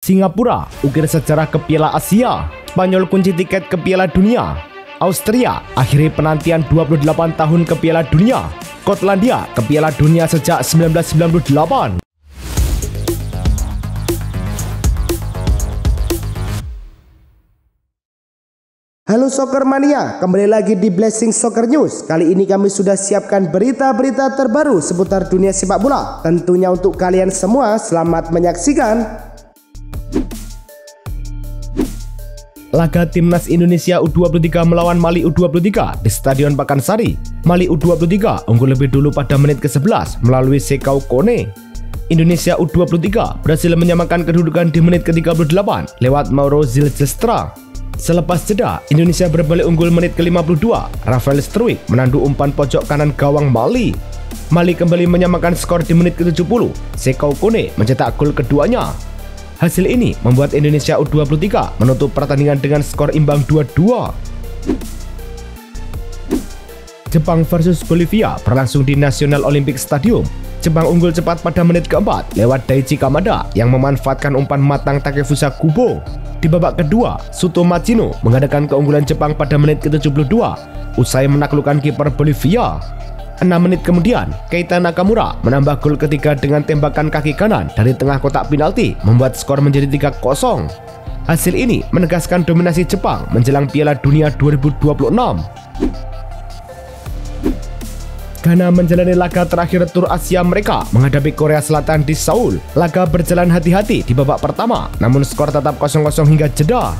Singapura ukir sejarah ke Piala Asia. Spanyol kunci tiket ke Piala Dunia. Austria akhiri penantian 28 tahun ke Piala Dunia. Skotlandia ke Piala Dunia sejak 1998. Halo Soccer Mania, kembali lagi di Blessing Soccer News. Kali ini kami sudah siapkan berita-berita terbaru seputar dunia sepak bola. Tentunya untuk kalian semua, selamat menyaksikan. Laga Timnas Indonesia U23 melawan Mali U23 di Stadion Pakansari. Mali U23 unggul lebih dulu pada menit ke-11 melalui Sekau Kone. Indonesia U23 berhasil menyamakan kedudukan di menit ke-38 lewat Mauro Ziljestra. Selepas jeda, Indonesia berbalik unggul menit ke-52. Rafael Struijk menandu umpan pojok kanan gawang Mali. Mali kembali menyamakan skor di menit ke-70. Sekau Kone mencetak gol keduanya. Hasil ini membuat Indonesia U23 menutup pertandingan dengan skor imbang 2-2. Jepang versus Bolivia berlangsung di National Olympic Stadium. Jepang unggul cepat pada menit keempat lewat Daichi Kamada yang memanfaatkan umpan matang Takefusa Kubo. Di babak kedua, Suto Machino mengadakan keunggulan Jepang pada menit ke-72 usai menaklukkan kiper Bolivia. 6 menit kemudian, Keita Nakamura menambah gol ketiga dengan tembakan kaki kanan dari tengah kotak penalti, membuat skor menjadi 3-0. Hasil ini menegaskan dominasi Jepang menjelang Piala Dunia 2026. Ghana menjalani laga terakhir tur Asia mereka menghadapi Korea Selatan di Seoul. Laga berjalan hati-hati di babak pertama, namun skor tetap 0-0 hingga jeda.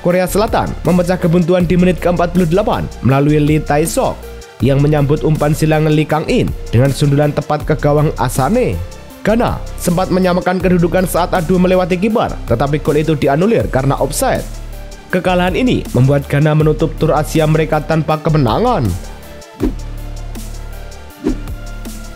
Korea Selatan memecah kebuntuan di menit ke-48 melalui Lee Tae-sok yang menyambut umpan silang Lee Kang-in dengan sundulan tepat ke gawang Asane. Ghana sempat menyamakan kedudukan saat adu melewati kiper, tetapi gol itu dianulir karena offside. Kekalahan ini membuat Ghana menutup tur Asia mereka tanpa kemenangan.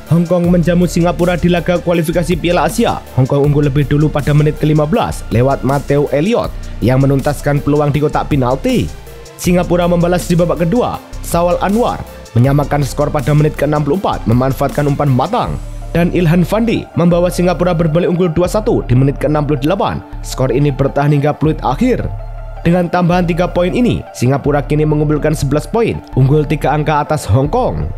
Hong Kong menjamu Singapura di laga kualifikasi Piala Asia. Hong Kong unggul lebih dulu pada menit ke-15 lewat Matthew Elliott yang menuntaskan peluang di kotak penalti. Singapura membalas di babak kedua. Sawal Anwar menyamakan skor pada menit ke-64 memanfaatkan umpan matang. Dan Ilhan Fandi membawa Singapura berbalik unggul 2-1 di menit ke-68. Skor ini bertahan hingga peluit akhir. Dengan tambahan 3 poin ini, Singapura kini mengumpulkan 11 poin, unggul 3 angka atas Hong Kong.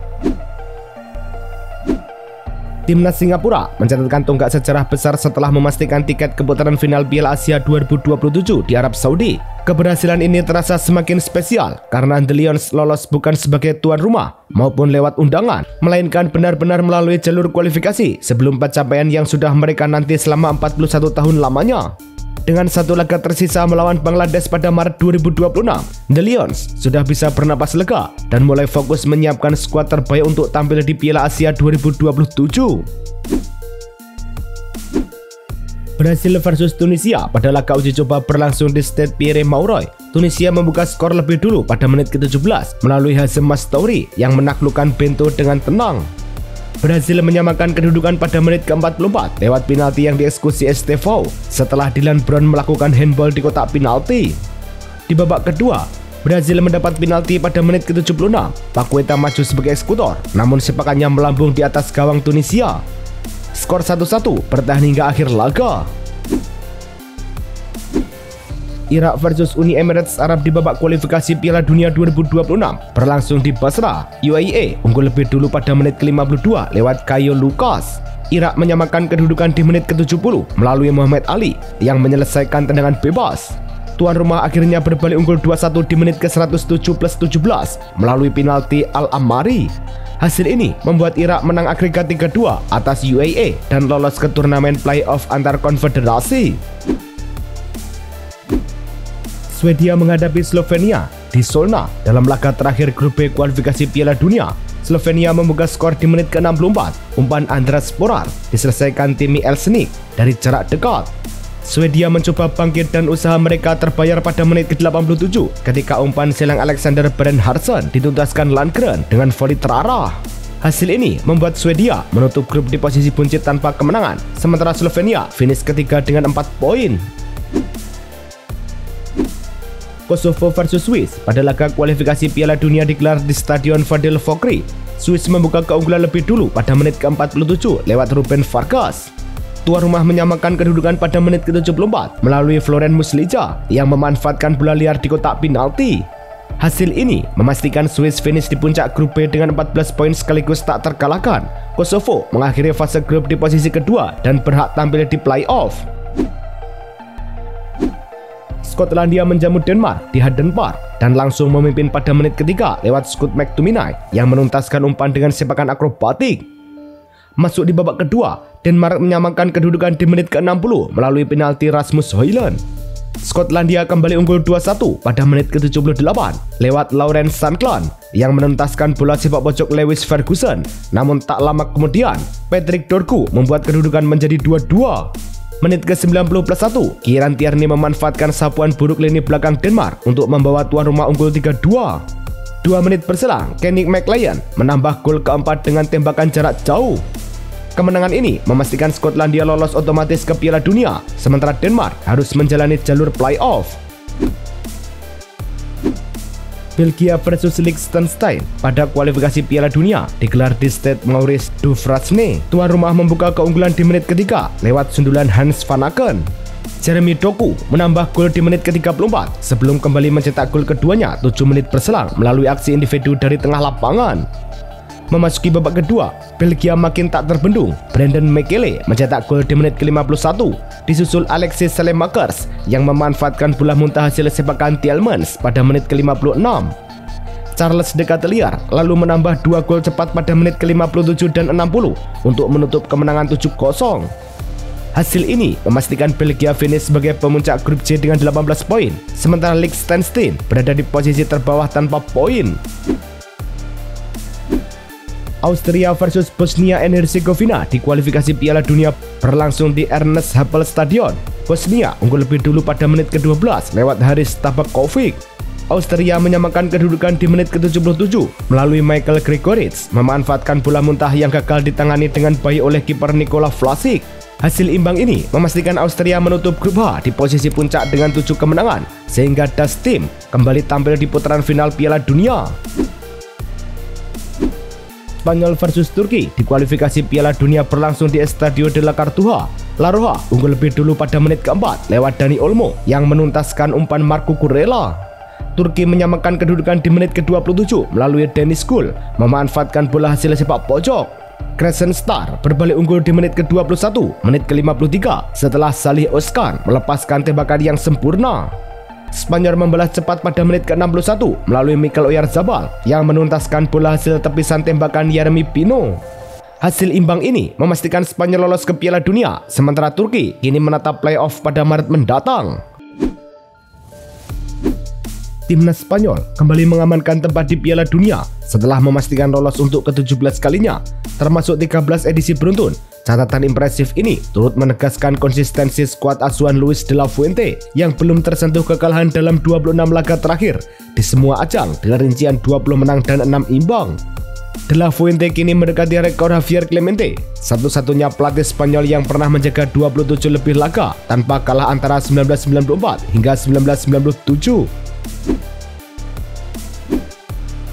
Timnas Singapura mencatatkan tonggak sejarah besar setelah memastikan tiket keputaran final Piala Asia 2027 di Arab Saudi. Keberhasilan ini terasa semakin spesial karena The Lions lolos bukan sebagai tuan rumah maupun lewat undangan, melainkan benar-benar melalui jalur kualifikasi sebelum pencapaian yang sudah mereka nanti selama 41 tahun lamanya. Dengan satu laga tersisa melawan Bangladesh pada Maret 2026, The Lions sudah bisa bernapas lega dan mulai fokus menyiapkan skuad terbaik untuk tampil di Piala Asia 2027. Brasil versus Tunisia pada laga uji coba berlangsung di Stade Pierre-Mauroy. Tunisia membuka skor lebih dulu pada menit ke-17 melalui Hacem Mastouri yang menaklukkan Bento dengan tenang. Brasil menyamakan kedudukan pada menit ke-44 lewat penalti yang dieksekusi Estevão setelah Dylan Brown melakukan handball di kotak penalti. Di babak kedua, Brasil mendapat penalti pada menit ke-76. Paqueta maju sebagai eksekutor, namun sepakannya melambung di atas gawang Tunisia. Skor 1-1 bertahan hingga akhir laga. Irak versus Uni Emirates Arab di babak kualifikasi Piala Dunia 2026 berlangsung di Basra. UAE unggul lebih dulu pada menit ke-52 lewat Caio Lucas. Irak menyamakan kedudukan di menit ke-70 melalui Muhammad Ali yang menyelesaikan tendangan bebas. Tuan rumah akhirnya berbalik unggul 2-1 di menit ke-107+17 melalui penalti Al-Amari. Hasil ini membuat Irak menang agregat 3-2 atas UAE dan lolos ke turnamen playoff antar konfederasi. Swedia menghadapi Slovenia di Solna dalam laga terakhir grup B kualifikasi Piala Dunia. Slovenia membuka skor di menit ke-64. Umpan Andras Sporar diselesaikan Timi Elsnik dari jarak dekat. Swedia mencoba bangkit dan usaha mereka terbayar pada menit ke-87 ketika umpan silang Alexander Bernhardsson dituntaskan Landgren dengan voli terarah. Hasil ini membuat Swedia menutup grup di posisi buncit tanpa kemenangan, sementara Slovenia finish ketiga dengan 4 poin. Kosovo versus Swiss pada laga kualifikasi Piala Dunia digelar di Stadion Fadel Fokri. Swiss membuka keunggulan lebih dulu pada menit ke-47 lewat Ruben Vargas. Tuan rumah menyamakan kedudukan pada menit ke-74 melalui Florian Muslija yang memanfaatkan bola liar di kotak penalti. Hasil ini memastikan Swiss finish di puncak grup B dengan 14 poin sekaligus tak terkalahkan. Kosovo mengakhiri fase grup di posisi kedua dan berhak tampil di play-off. Skotlandia menjamu Denmark di Haden Park dan langsung memimpin pada menit ketiga lewat Scott McTominay yang menuntaskan umpan dengan sepakan akrobatik. Masuk di babak kedua, Denmark menyamakan kedudukan di menit ke-60 melalui penalti Rasmus Højlund. Skotlandia kembali unggul 2-1 pada menit ke-78 lewat Laurens Sandkland yang menuntaskan bola sepak pojok Lewis Ferguson. Namun tak lama kemudian, Patrick Dorgu membuat kedudukan menjadi 2-2. Menit ke-90+1, Kieran Tierney memanfaatkan sapuan buruk lini belakang Denmark untuk membawa tuan rumah unggul 3-2. 2 menit berselang, Kenny McLean menambah gol keempat dengan tembakan jarak jauh. Kemenangan ini memastikan Skotlandia lolos otomatis ke Piala Dunia, sementara Denmark harus menjalani jalur play-off. Belgia versus Liechtenstein pada kualifikasi Piala Dunia digelar di Stade Maurice Duvratne. Tuan rumah membuka keunggulan di menit ketiga lewat sundulan Hans van Aken. Jeremy Doku menambah gol di menit ke-34 sebelum kembali mencetak gol keduanya 7 menit berselang melalui aksi individu dari tengah lapangan. Memasuki babak kedua, Belgia makin tak terbendung. Brandon Mekele mencetak gol di menit ke-51, disusul Alexis Saelemaekers yang memanfaatkan bola muntah hasil sepakan Tielemans pada menit ke-56. Charles de Ketelaere lalu menambah 2 gol cepat pada menit ke-57 dan 60 untuk menutup kemenangan 7-0. Hasil ini memastikan Belgia finish sebagai pemuncak grup C dengan 18 poin, sementara Liechtenstein berada di posisi terbawah tanpa poin. Austria versus Bosnia and Herzegovina di kualifikasi Piala Dunia berlangsung di Ernest Happel Stadion. Bosnia unggul lebih dulu pada menit ke-12 lewat Haris Tabakovic. Austria menyamakan kedudukan di menit ke-77 melalui Michael Gregoritsch memanfaatkan bola muntah yang gagal ditangani dengan baik oleh kiper Nikola Vlasic. Hasil imbang ini memastikan Austria menutup grup H di posisi puncak dengan 7 kemenangan, sehingga Das Team kembali tampil di putaran final Piala Dunia. Spanyol versus Turki di kualifikasi Piala Dunia berlangsung di Estadio de la Cartuja. La Roja unggul lebih dulu pada menit keempat lewat Dani Olmo yang menuntaskan umpan Marco Kurela. Turki menyamakan kedudukan di menit ke-27 melalui Deniz Gul memanfaatkan bola hasil sepak pojok. Crescent Star berbalik unggul di menit ke-21, menit ke-53 setelah Salih Özcan melepaskan tembakan yang sempurna. Spanyol membalas cepat pada menit ke-61 melalui Mikel Oyarzabal yang menuntaskan bola hasil tepisan tembakan Yeremy Pino. Hasil imbang ini memastikan Spanyol lolos ke Piala Dunia, sementara Turki kini menatap play-off pada Maret mendatang. Timnas Spanyol kembali mengamankan tempat di Piala Dunia setelah memastikan lolos untuk ke-17 kalinya, termasuk 13 edisi beruntun. Catatan impresif ini turut menegaskan konsistensi skuad asuhan Luis de la Fuente yang belum tersentuh kekalahan dalam 26 laga terakhir di semua ajang dengan rincian 20 menang dan 6 imbang. De la Fuente kini mendekati rekor Javier Clemente, satu-satunya pelatih Spanyol yang pernah menjaga 27 lebih laga tanpa kalah antara 1994 hingga 1997.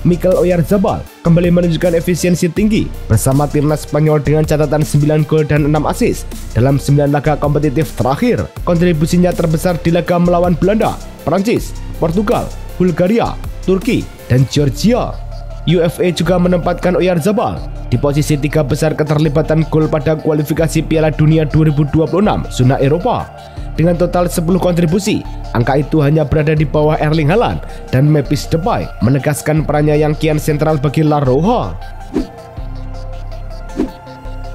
Mikel Oyarzabal kembali menunjukkan efisiensi tinggi bersama timnas Spanyol dengan catatan 9 gol dan 6 assist dalam 9 laga kompetitif terakhir. Kontribusinya terbesar di laga melawan Belanda, Prancis, Portugal, Bulgaria, Turki, dan Georgia. UEFA juga menempatkan Oyarzabal di posisi 3 besar keterlibatan gol pada kualifikasi Piala Dunia 2026 zona Eropa. Dengan total 10 kontribusi, angka itu hanya berada di bawah Erling Haaland dan Memphis Depay, menegaskan perannya yang kian sentral bagi La Roja.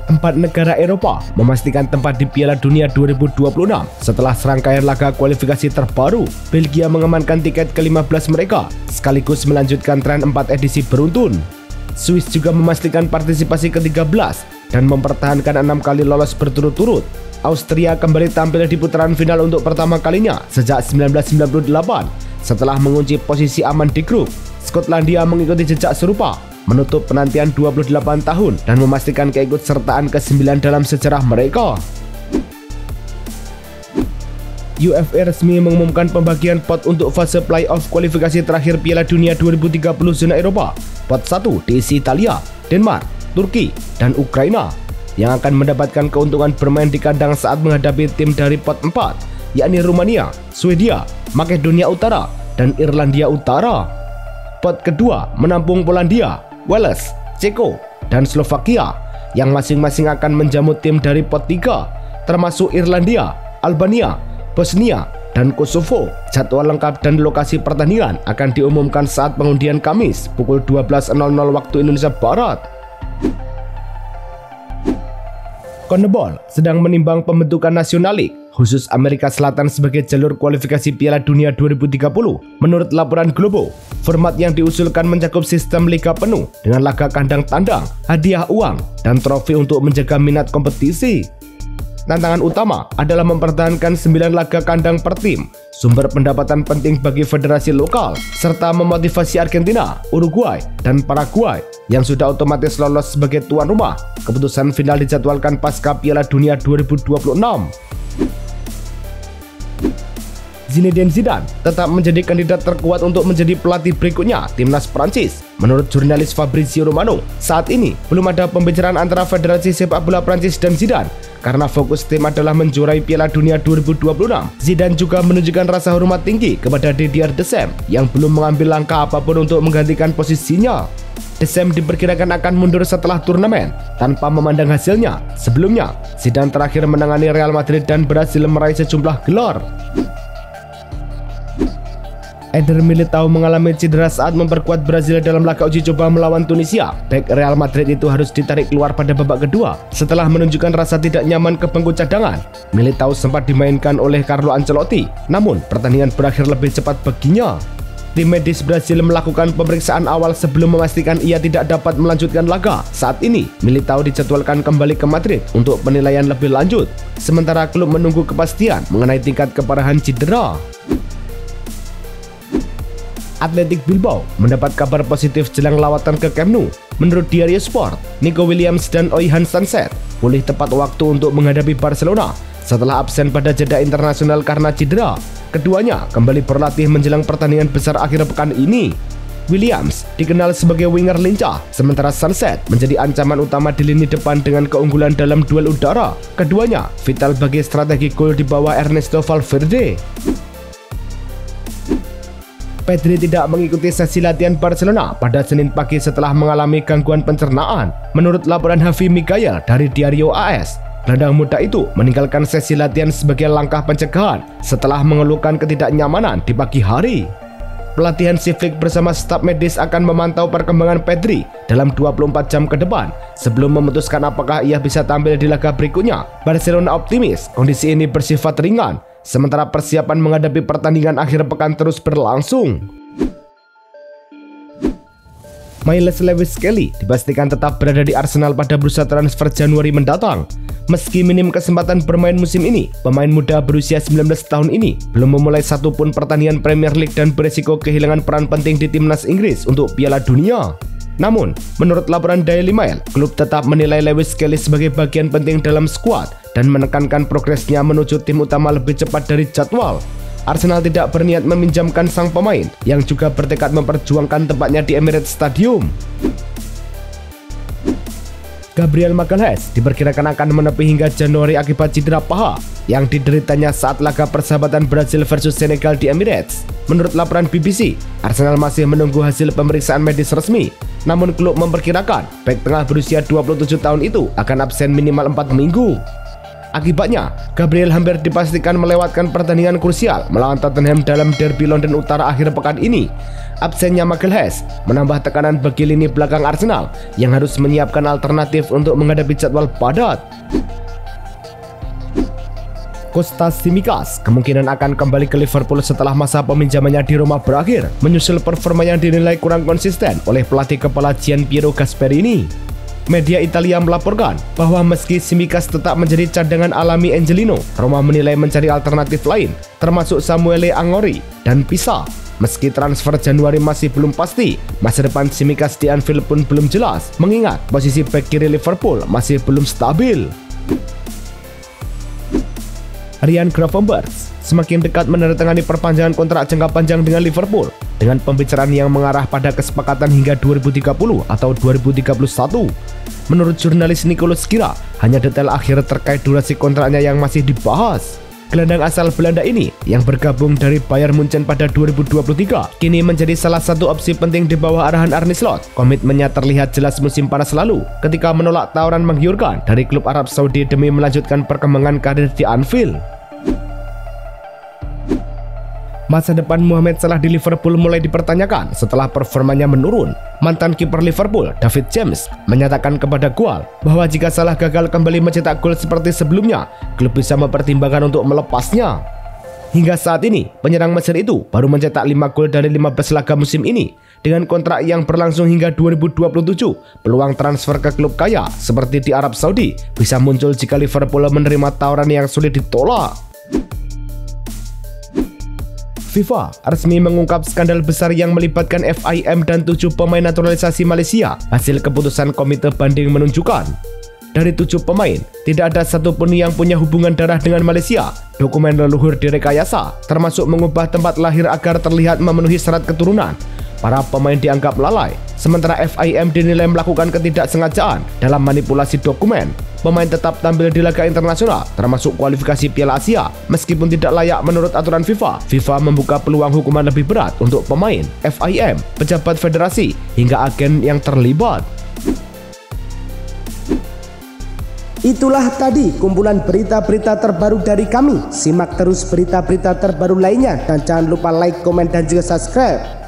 4 negara Eropa memastikan tempat di Piala Dunia 2026 setelah serangkaian laga kualifikasi terbaru. Belgia mengamankan tiket ke-15 mereka, sekaligus melanjutkan tren 4 edisi beruntun. Swiss juga memastikan partisipasi ke-13 dan mempertahankan 6 kali lolos berturut-turut. Austria kembali tampil di putaran final untuk pertama kalinya sejak 1998 setelah mengunci posisi aman di grup. Skotlandia mengikuti jejak serupa, menutup penantian 28 tahun dan memastikan keikutsertaan ke-9 dalam sejarah mereka. UEFA resmi mengumumkan pembagian pot untuk fase play-off kualifikasi terakhir Piala Dunia 2030 zona Eropa. Pot 1 diisi Italia, Denmark, Turki, dan Ukraina. yang akan mendapatkan keuntungan bermain di kandang saat menghadapi tim dari pot 4, yakni Rumania, Swedia, Makedonia Utara, dan Irlandia Utara. Pot kedua menampung Polandia, Wales, Ceko, dan Slovakia, yang masing-masing akan menjamu tim dari pot 3, termasuk Irlandia, Albania, Bosnia, dan Kosovo. Jadwal lengkap dan lokasi pertandingan akan diumumkan saat pengundian Kamis pukul 12.00 waktu Indonesia Barat. CONMEBOL sedang menimbang pembentukan National League khusus Amerika Selatan sebagai jalur kualifikasi Piala Dunia 2030. Menurut laporan Globo, format yang diusulkan mencakup sistem liga penuh dengan laga kandang tandang, hadiah uang, dan trofi untuk menjaga minat kompetisi. Tantangan utama adalah mempertahankan 9 laga kandang per tim, sumber pendapatan penting bagi federasi lokal, serta memotivasi Argentina, Uruguay, dan Paraguay yang sudah otomatis lolos sebagai tuan rumah. Keputusan final dijadwalkan pasca Piala Dunia 2026. Zinedine Zidane tetap menjadi kandidat terkuat untuk menjadi pelatih berikutnya timnas Prancis. Menurut jurnalis Fabrizio Romano, saat ini belum ada pembicaraan antara Federasi Sepak Bola Prancis dan Zidane karena fokus tim adalah menjuarai Piala Dunia 2026. Zidane juga menunjukkan rasa hormat tinggi kepada Didier Deschamps yang belum mengambil langkah apapun untuk menggantikan posisinya. Deschamps diperkirakan akan mundur setelah turnamen tanpa memandang hasilnya. Sebelumnya, Zidane terakhir menangani Real Madrid dan berhasil meraih sejumlah gelar. Eder Militao mengalami cedera saat memperkuat Brazil dalam laga uji coba melawan Tunisia. Bek Real Madrid itu harus ditarik keluar pada babak kedua setelah menunjukkan rasa tidak nyaman ke bangku cadangan. Militao sempat dimainkan oleh Carlo Ancelotti, namun pertandingan berakhir lebih cepat baginya. Tim medis Brazil melakukan pemeriksaan awal sebelum memastikan ia tidak dapat melanjutkan laga. Saat ini, Militao dijadwalkan kembali ke Madrid untuk penilaian lebih lanjut, sementara klub menunggu kepastian mengenai tingkat keparahan cedera. Athletic Bilbao mendapat kabar positif jelang lawatan ke Camp Nou. Menurut Diario Sport, Nico Williams dan Oihan Sunset pulih tepat waktu untuk menghadapi Barcelona setelah absen pada jeda internasional karena cedera. Keduanya kembali berlatih menjelang pertandingan besar akhir pekan ini. Williams dikenal sebagai winger lincah, sementara Sunset menjadi ancaman utama di lini depan dengan keunggulan dalam duel udara. Keduanya vital bagi strategi gol di bawah Ernesto Valverde. Pedri tidak mengikuti sesi latihan Barcelona pada Senin pagi setelah mengalami gangguan pencernaan. Menurut laporan Javi Miguel dari Diario AS, gelandang muda itu meninggalkan sesi latihan sebagai langkah pencegahan setelah mengeluhkan ketidaknyamanan di pagi hari. Pelatihan Sivik bersama staf medis akan memantau perkembangan Pedri dalam 24 jam ke depan sebelum memutuskan apakah ia bisa tampil di laga berikutnya. Barcelona optimis kondisi ini bersifat ringan, sementara persiapan menghadapi pertandingan akhir pekan terus berlangsung. Miles Lewis Kelly dipastikan tetap berada di Arsenal pada bursa transfer Januari mendatang. Meski minim kesempatan bermain musim ini, pemain muda berusia 19 tahun ini belum memulai satupun pertandingan Premier League dan beresiko kehilangan peran penting di timnas Inggris untuk Piala Dunia. Namun, menurut laporan Daily Mail, klub tetap menilai Lewis Kelly sebagai bagian penting dalam skuad dan menekankan progresnya menuju tim utama lebih cepat dari jadwal. Arsenal tidak berniat meminjamkan sang pemain yang juga bertekad memperjuangkan tempatnya di Emirates Stadium. Gabriel Magalhaes diperkirakan akan menepi hingga Januari akibat cedera paha yang dideritanya saat laga persahabatan Brazil versus Senegal di Emirates. Menurut laporan BBC, Arsenal masih menunggu hasil pemeriksaan medis resmi. Namun klub memperkirakan bek tengah berusia 27 tahun itu akan absen minimal 4 minggu. Akibatnya, Gabriel hampir dipastikan melewatkan pertandingan krusial melawan Tottenham dalam derby London Utara akhir pekan ini. Absennya Magalhaes menambah tekanan bagi lini belakang Arsenal yang harus menyiapkan alternatif untuk menghadapi jadwal padat. Kostas Tsimikas kemungkinan akan kembali ke Liverpool setelah masa peminjamannya di Roma berakhir, menyusul performa yang dinilai kurang konsisten oleh pelatih kepala Gianpiero Gasperini. Media Italia melaporkan bahwa meski Tsimikas tetap menjadi cadangan alami Angelino, Roma menilai mencari alternatif lain, termasuk Samuele Angori dan Pisa. Meski transfer Januari masih belum pasti, masa depan Tsimikas di Anfield pun belum jelas, mengingat posisi bek kiri Liverpool masih belum stabil. Ryan Gravenberch semakin dekat menandatangani perpanjangan kontrak jangka panjang dengan Liverpool. dengan pembicaraan yang mengarah pada kesepakatan hingga 2030 atau 2031. Menurut jurnalis Nicholas Kira, hanya detail akhir terkait durasi kontraknya yang masih dibahas. Gelandang asal Belanda ini yang bergabung dari Bayern Munchen pada 2023 kini menjadi salah satu opsi penting di bawah arahan Arne Slot. Komitmennya terlihat jelas musim panas lalu ketika menolak tawaran menggiurkan dari klub Arab Saudi demi melanjutkan perkembangan karir di Anfield. Masa depan Mohamed Salah di Liverpool mulai dipertanyakan setelah performanya menurun. Mantan kiper Liverpool, David James, menyatakan kepada Goal bahwa jika Salah gagal kembali mencetak gol seperti sebelumnya, klub bisa mempertimbangkan untuk melepasnya. Hingga saat ini, penyerang Mesir itu baru mencetak 5 gol dari 15 laga musim ini. Dengan kontrak yang berlangsung hingga 2027, peluang transfer ke klub kaya seperti di Arab Saudi bisa muncul jika Liverpool menerima tawaran yang sulit ditolak. FIFA resmi mengungkap skandal besar yang melibatkan FIM dan 7 pemain naturalisasi Malaysia. Hasil keputusan komite banding menunjukkan, dari 7 pemain, tidak ada satupun yang punya hubungan darah dengan Malaysia. Dokumen leluhur direkayasa, termasuk mengubah tempat lahir agar terlihat memenuhi syarat keturunan. Para pemain dianggap lalai, sementara FIM dinilai melakukan ketidaksengajaan dalam manipulasi dokumen. Pemain tetap tampil di laga internasional, termasuk kualifikasi Piala Asia, meskipun tidak layak menurut aturan FIFA. FIFA membuka peluang hukuman lebih berat untuk pemain, FIM, pejabat federasi, hingga agen yang terlibat. Itulah tadi kumpulan berita-berita terbaru dari kami. Simak terus berita-berita terbaru lainnya dan jangan lupa like, komen, dan juga subscribe.